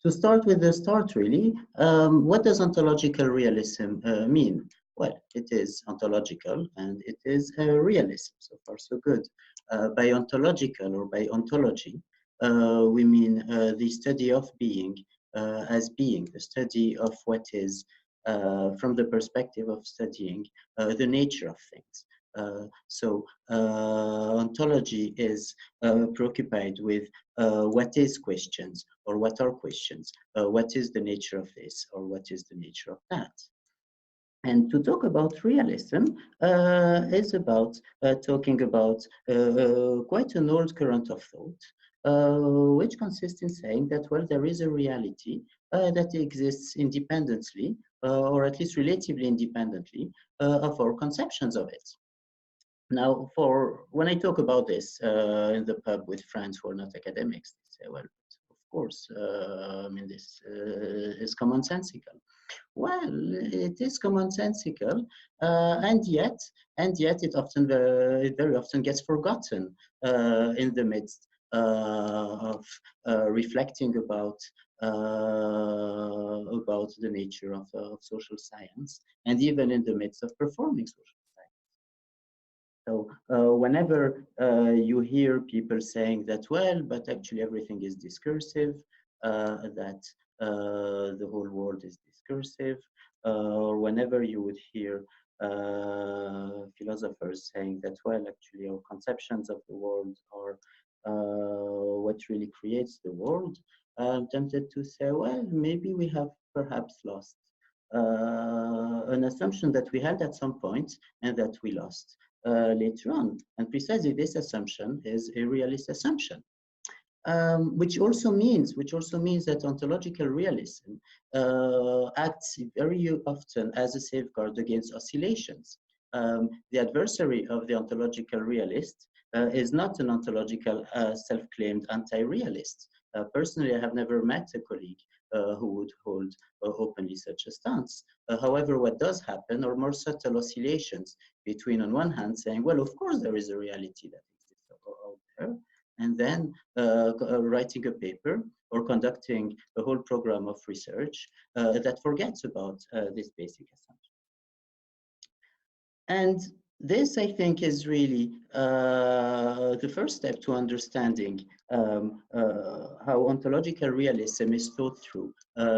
To start with the start, really, what does ontological realism mean? Well, it is ontological and it is a realism. So far, so good. By ontological or by ontology, we mean the study of being as being, the study of what is from the perspective of studying the nature of things. Ontology is preoccupied with what is questions or what are questions, what is the nature of this or what is the nature of that. And to talk about realism is about talking about quite an old current of thought, which consists in saying that, well, there is a reality that exists independently, or at least relatively independently, of our conceptions of it. Now, when I talk about this in the pub with friends who are not academics, they say, well, of course, I mean, this is commonsensical. Well, it is commonsensical, and yet it very often gets forgotten in the midst of reflecting about the nature of social science, and even in the midst of performing social science. So whenever you hear people saying that, well, but actually everything is discursive, that the whole world is discursive, or whenever you would hear philosophers saying that, well, actually our conceptions of the world are what really creates the world, I'm tempted to say, well, maybe we have perhaps lost an assumption that we had at some point and that we lost later on. And precisely this assumption is a realist assumption. Which also means that ontological realism acts very often as a safeguard against oscillations. The adversary of the ontological realist is not an ontological self-claimed anti-realist. Personally, I have never met a colleague who would hold openly such a stance. However, what does happen are more subtle oscillations between, on one hand, saying, well, of course there is a reality that exists out there, and then writing a paper or conducting a whole program of research that forgets about this basic assumption. And this, I think, is really the first step to understanding how ontological realism is thought through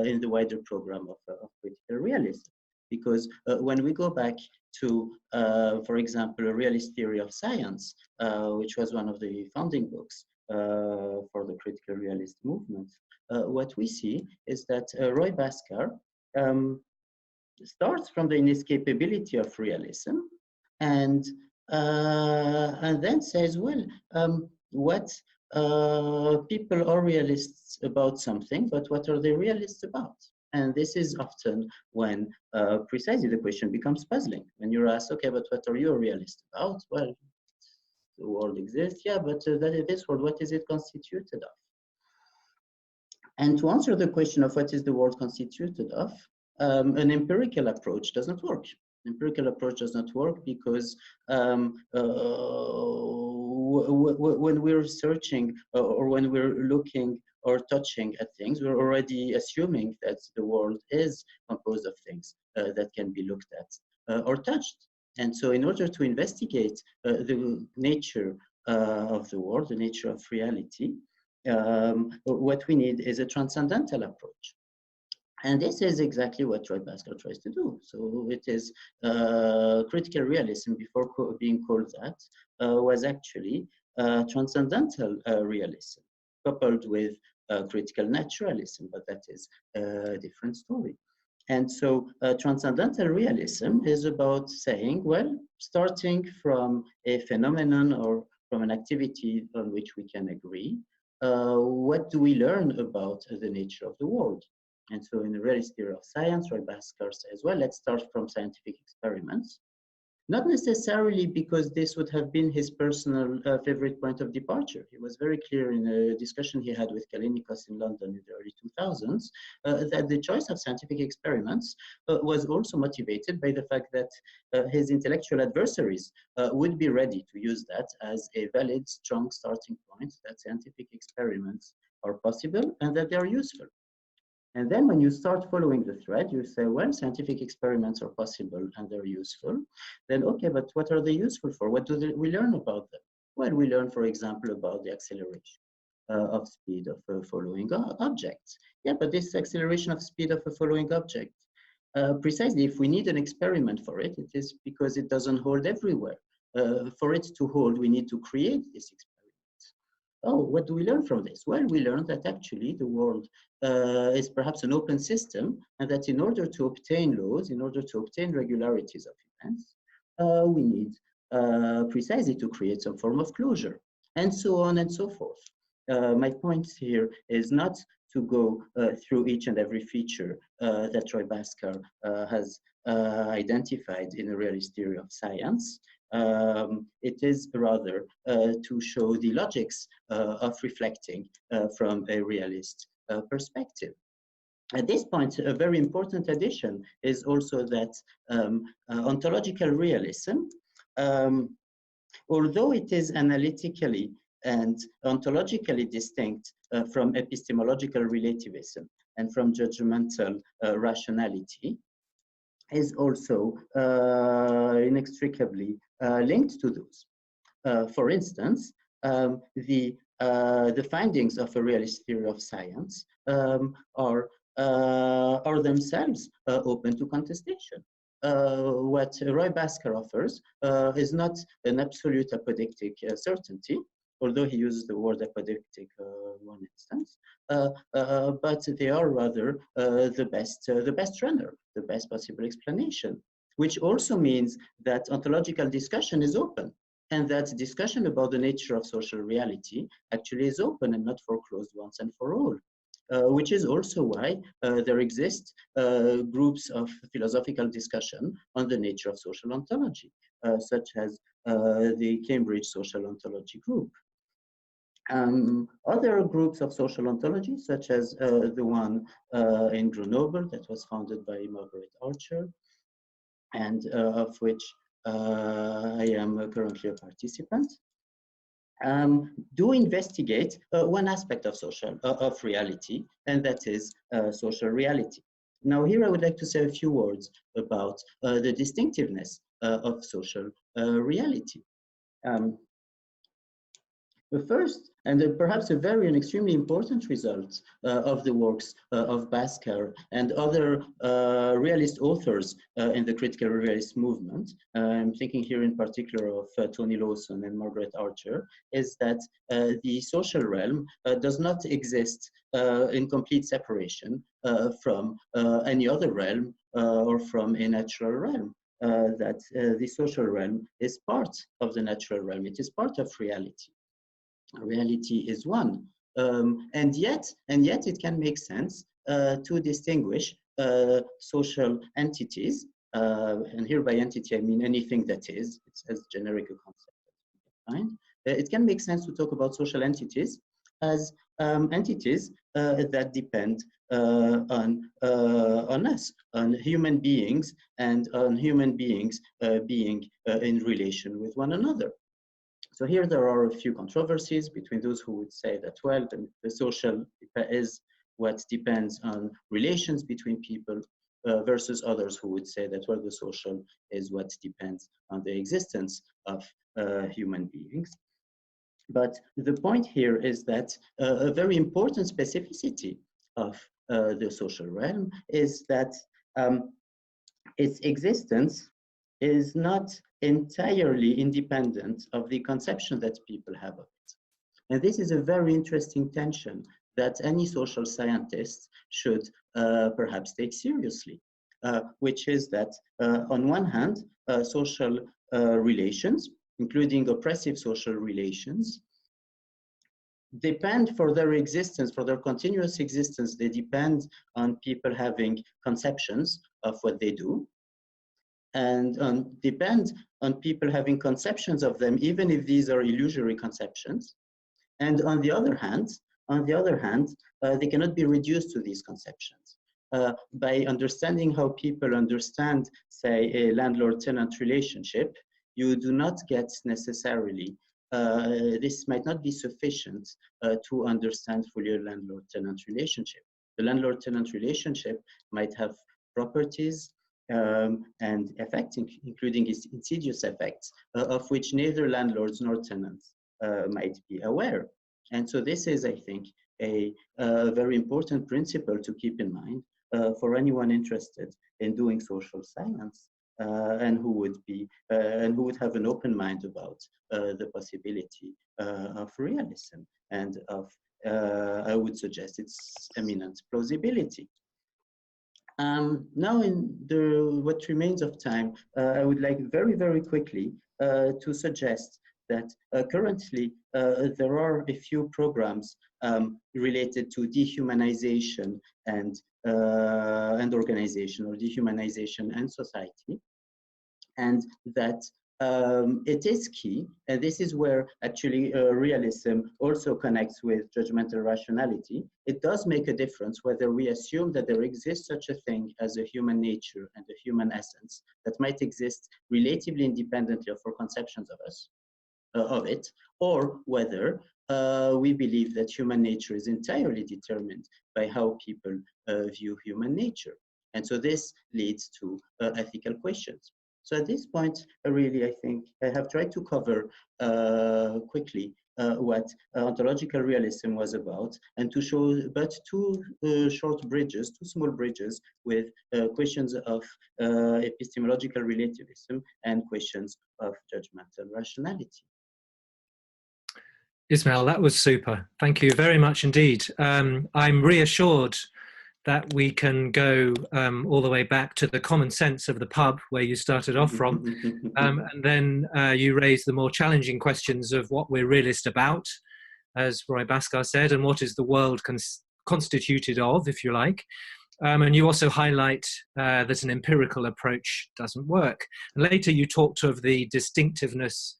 in the wider program of critical realism. Because when we go back to, for example, a realist theory of science, which was one of the founding books for the critical realist movement, what we see is that Roy Bhaskar starts from the inescapability of realism and then says, well, what people are realists about something, but what are they realists about? And this is often when precisely the question becomes puzzling. When you're asked, okay, but what are you a realist about? Well, the world exists, yeah, but this world, what is it constituted of? And to answer the question of what is the world constituted of, an empirical approach doesn't work. An empirical approach does not work because when we're searching or when we're looking or touching at things, we're already assuming that the world is composed of things that can be looked at or touched. And so in order to investigate the nature of the world, the nature of reality, what we need is a transcendental approach. And this is exactly what Roy Bhaskar tries to do. So it is critical realism, before being called that, was actually transcendental realism, coupled with critical naturalism, but that is a different story. And so transcendental realism is about saying, well, starting from a phenomenon or from an activity on which we can agree, what do we learn about the nature of the world? And so in the realist theory of science, Roy Bhaskar says, well, let's start from scientific experiments. Not necessarily because this would have been his personal favorite point of departure. He was very clear in a discussion he had with Kallinikos in London in the early 2000s that the choice of scientific experiments was also motivated by the fact that his intellectual adversaries would be ready to use that as a valid, strong starting point, that scientific experiments are possible and that they are useful. And then when you start following the thread, you say, well, scientific experiments are possible and they're useful. Then, okay, but what are they useful for? What do we learn about them? Well, we learn, for example, about the acceleration of speed of following objects. Yeah, but this acceleration of speed of a following object, precisely if we need an experiment for it, it is because it doesn't hold everywhere. For it to hold, we need to create this experiment. Oh, what do we learn from this? Well, we learned that actually the world is perhaps an open system, and that in order to obtain laws, in order to obtain regularities of events, we need precisely to create some form of closure, and so on and so forth. My point here is not to go through each and every feature that Roy Bhaskar has identified in a realist theory of science. It is rather to show the logics of reflecting from a realist perspective. At this point, a very important addition is also that ontological realism, although it is analytically and ontologically distinct from epistemological relativism and from judgmental rationality, is also inextricably linked to those. For instance, the findings of a realist theory of science are themselves open to contestation. What Roy Bhaskar offers is not an absolute apodictic certainty, although he uses the word apodictic in one instance, but they are rather the best runner, the best possible explanation, which also means that ontological discussion is open, and that discussion about the nature of social reality actually is open and not foreclosed once and for all. Which is also why there exist groups of philosophical discussion on the nature of social ontology, such as the Cambridge Social Ontology Group. Other groups of social ontology, such as the one in Grenoble that was founded by Margaret Archer, and of which I am currently a participant, do investigate one aspect of of reality, and that is social reality. Now, here I would like to say a few words about the distinctiveness of social reality. The first, and perhaps a very and extremely important result of the works of Bhaskar and other realist authors in the critical realist movement, I'm thinking here in particular of Tony Lawson and Margaret Archer, is that the social realm does not exist in complete separation from any other realm or from a natural realm. That the social realm is part of the natural realm. It is part of reality. Reality is one, and yet it can make sense to distinguish social entities, and here by entity I mean anything that is. It's as generic a concept as we can find. It can make sense to talk about social entities as entities that depend on us, on human beings, and on human beings being in relation with one another. So here there are a few controversies between those who would say that, well, the social is what depends on relations between people versus others who would say that, well, the social is what depends on the existence of human beings. But the point here is that a very important specificity of the social realm is that its existence is not entirely independent of the conception that people have of it. And this is a very interesting tension that any social scientist should perhaps take seriously, which is that on one hand, social relations, including oppressive social relations, depend for their existence, for their continuous existence, they depend on people having conceptions of what they do, and depend on people having conceptions of them, even if these are illusory conceptions. And on the other hand, they cannot be reduced to these conceptions. By understanding how people understand, say, a landlord-tenant relationship, you do not get necessarily, this might not be sufficient to understand fully a landlord-tenant relationship. The landlord-tenant relationship might have properties and effects, including its insidious effects, of which neither landlords nor tenants might be aware. And so this is, I think, a very important principle to keep in mind for anyone interested in doing social science and who would have an open mind about the possibility of realism and of, I would suggest, its eminent plausibility. Now, in what remains of time, I would like very, very quickly to suggest that currently there are a few programs related to dehumanization and organization, or dehumanization and society, and that it is key, and this is where actually realism also connects with judgmental rationality. It does make a difference whether we assume that there exists such a thing as a human nature and a human essence that might exist relatively independently of our conceptions of us, of it, or whether we believe that human nature is entirely determined by how people view human nature. And so this leads to ethical questions. So at this point, really, I think I have tried to cover quickly what ontological realism was about, and to show but two short bridges, two small bridges with questions of epistemological relativism and questions of judgmental rationality. Ismael, that was super. Thank you very much indeed. I'm reassured that we can go all the way back to the common sense of the pub where you started off from. And then you raised the more challenging questions of what we're realist about, as Roy Bhaskar said, and what is the world constituted of, if you like. And you also highlight that an empirical approach doesn't work. And later you talked of the distinctiveness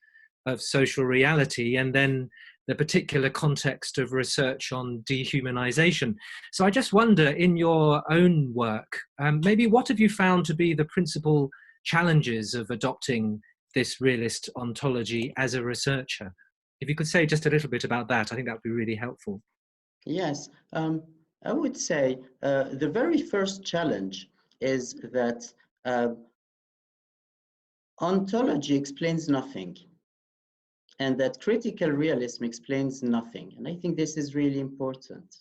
of social reality, and then the particular context of research on dehumanization. So I just wonder, in your own work, maybe what have you found to be the principal challenges of adopting this realist ontology as a researcher? If you could say just a little bit about that, I think that would be really helpful. Yes, I would say the very first challenge is that ontology explains nothing, and that critical realism explains nothing. And I think this is really important.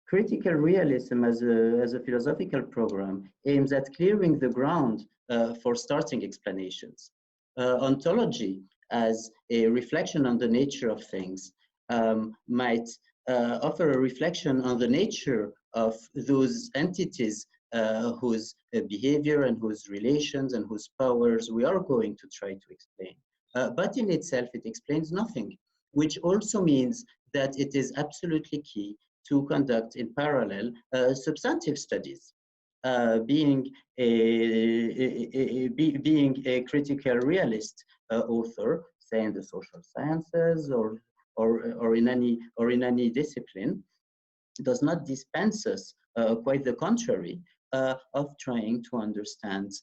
Critical realism as a philosophical program aims at clearing the ground for starting explanations. Ontology as a reflection on the nature of things might offer a reflection on the nature of those entities whose behavior and whose relations and whose powers we are going to try to explain. But in itself, it explains nothing, which also means that it is absolutely key to conduct in parallel substantive studies. Being a critical realist author, say in the social sciences or in any discipline, does not dispense us, quite the contrary, of trying to understand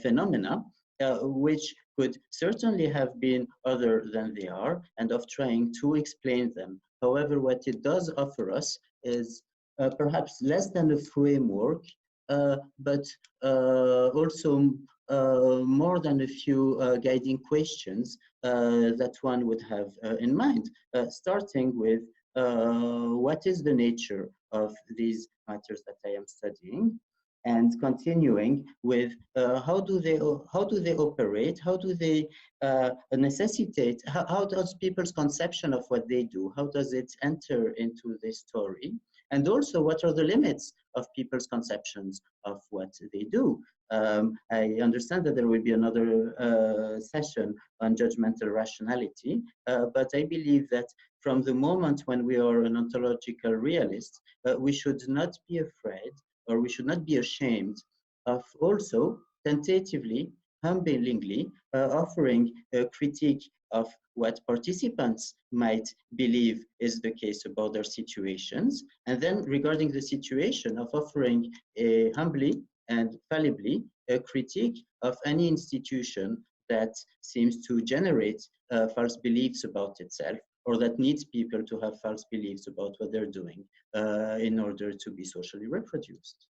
phenomena which could certainly have been other than they are, and of trying to explain them. However, what it does offer us is perhaps less than a framework, but also more than a few guiding questions that one would have in mind, starting with what is the nature of these matters that I am studying, and continuing with how do they operate, how do they necessitate, how does people's conception of what they do, how does it enter into the story, and also what are the limits of people's conceptions of what they do. I understand that there will be another session on judgmental rationality, but I believe that from the moment when we are an ontological realist, we should not be afraid, or we should not be ashamed of also tentatively, humblingly offering a critique of what participants might believe is the case about their situations, and then regarding the situation of offering humbly and fallibly a critique of any institution that seems to generate false beliefs about itself, or that needs people to have false beliefs about what they're doing in order to be socially reproduced.